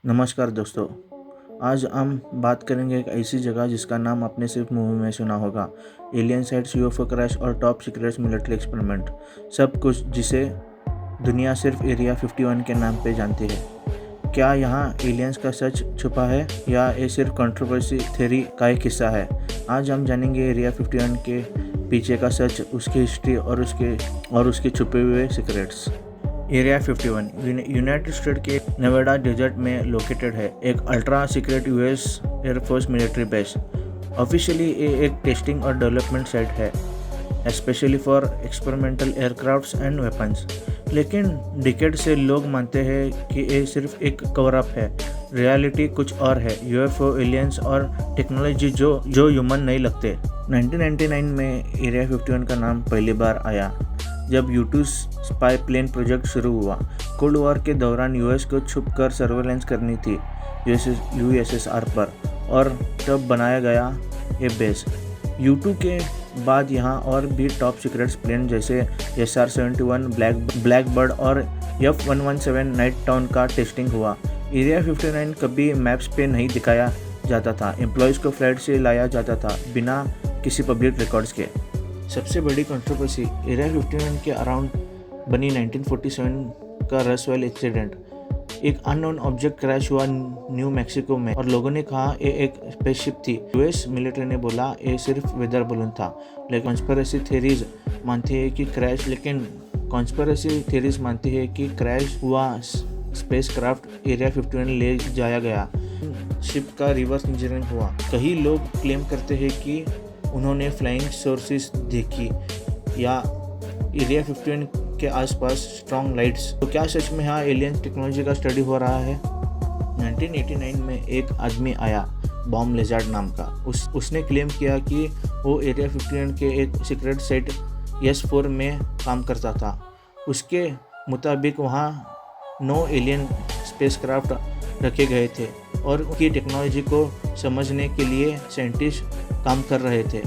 नमस्कार दोस्तों। आज हम बात करेंगे एक ऐसी जगह जिसका नाम आपने सिर्फ मूवी में सुना होगा। एलियन साइट्स, यूएफओ क्रैश और टॉप सीक्रेट्स मिलिट्री एक्सपेरिमेंट, सब कुछ जिसे दुनिया सिर्फ एरिया 51 के नाम पे जानती है। क्या यहाँ एलियंस का सच छुपा है या ये सिर्फ कंट्रोवर्सी थ्योरी का एक हिस्सा है? आज हम जानेंगे एरिया 51 के पीछे का सच, उसकी हिस्ट्री और उसके छुपे हुए सीक्रेट्स। एरिया 51 यूनाइटेड स्टेट के नेवाडा डेजर्ट में लोकेटेड है, एक ultra secret US air force military base. Officially ये एक टेस्टिंग और डेवलपमेंट साइट है, specially for experimental aircrafts and weapons. लेकिन डिकेड से लोग मानते हैं कि ये सिर्फ एक कवर अप है, रियलिटी कुछ और है। यूएफओ, एलियंस और टेक्नोलॉजी जो ह्यूमन नहीं लगते। 1999 में एरिया 51 का नाम पहली बार आया जब U2 स्पाई प्लेन प्रोजेक्ट शुरू हुआ। कोल्ड वॉर के दौरान यूएस को छुप कर सर्वेलेंस करनी थी यूएसएसआर पर, और तब बनाया गया ये बेस। U2 के बाद यहाँ और भी टॉप सीक्रेट्स प्लेन जैसे SR-71 ब्लैक बर्ड और F-117 नाइट टाउन का टेस्टिंग हुआ। एरिया 59 कभी मैप्स पे नहीं दिखाया जाता था, एम्प्लॉयज़ को फ्लाइट से लाया जाता था बिना किसी पब्लिक रिकॉर्ड्स के। सबसे बड़ी कंट्रोवर्सी एरिया 51 के अराउंड बनी 1947 का रसवेल इंसिडेंट। एक अननोन ऑब्जेक्ट क्रैश हुआ न्यू मैक्सिको में और लोगों ने कहा ये एक स्पेसशिप थी। यूएस मिलिट्री ने बोला ये सिर्फ वेदर बलून था। लेकिन कॉन्स्पिरेसी थ्योरीज मानती है कि क्रैश हुआ स्पेसक्राफ्ट एरिया 51 ले जाया गया। शिप का रिवर्स इंजीनियरिंग हुआ। कई लोग क्लेम करते हैं कि उन्होंने फ्लाइंग सोर्सेस देखी या एरिया 51 के आसपास स्ट्रॉन्ग लाइट्स। तो क्या सच में यहाँ एलियन टेक्नोलॉजी का स्टडी हो रहा है? 1989 में एक आदमी आया बॉम्ब लेजार्ड नाम का। उसने क्लेम किया कि वो एरिया 51 के एक सीक्रेट साइट S4 में काम करता था। उसके मुताबिक वहाँ 9 एलियन स्पेसक्राफ्ट रखे गए थे और उनकी टेक्नोलॉजी को समझने के लिए साइंटिस्ट काम कर रहे थे।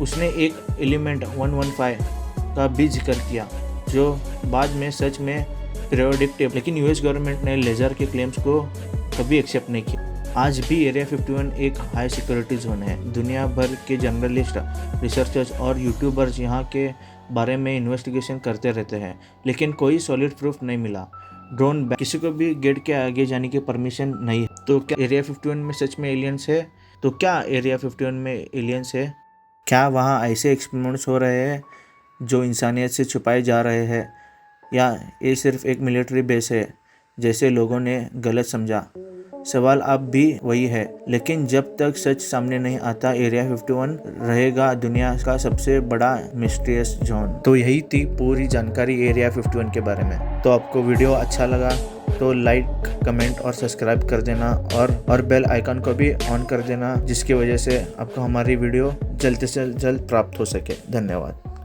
उसने एक एलिमेंट 115 का भी जिक्र किया जो बाद में सच में पीरियोडिक टेबल। लेकिन यूएस गवर्नमेंट ने लेज़र के क्लेम्स को कभी एक्सेप्ट नहीं किया। आज भी एरिया 51 एक हाई सिक्योरिटी जोन है। दुनिया भर के जर्नलिस्ट, रिसर्चर्स और यूट्यूबर्स यहाँ के बारे में इन्वेस्टिगेशन करते रहते हैं, लेकिन कोई सॉलिड प्रूफ नहीं मिला। ड्रोन किसी को भी गेट के आगे जाने की परमिशन नहीं है। तो क्या एरिया 51 में सच में एलियंस है? तो क्या एरिया 51 में एलियंस है? क्या वहाँ ऐसे एक्सपेरिमेंट्स हो रहे हैं जो इंसानियत से छुपाए जा रहे हैं, या ये सिर्फ एक मिलिट्री बेस है जैसे लोगों ने गलत समझा? सवाल अब भी वही है, लेकिन जब तक सच सामने नहीं आता एरिया 51 रहेगा दुनिया का सबसे बड़ा मिस्टीरियस जोन। तो यही थी पूरी जानकारी एरिया 51 के बारे में। तो आपको वीडियो अच्छा लगा तो लाइक, कमेंट और सब्सक्राइब कर देना और बेल आइकन को भी ऑन कर देना, जिसकी वजह से आपको हमारी वीडियो जल्द से जल्द प्राप्त हो सके। धन्यवाद।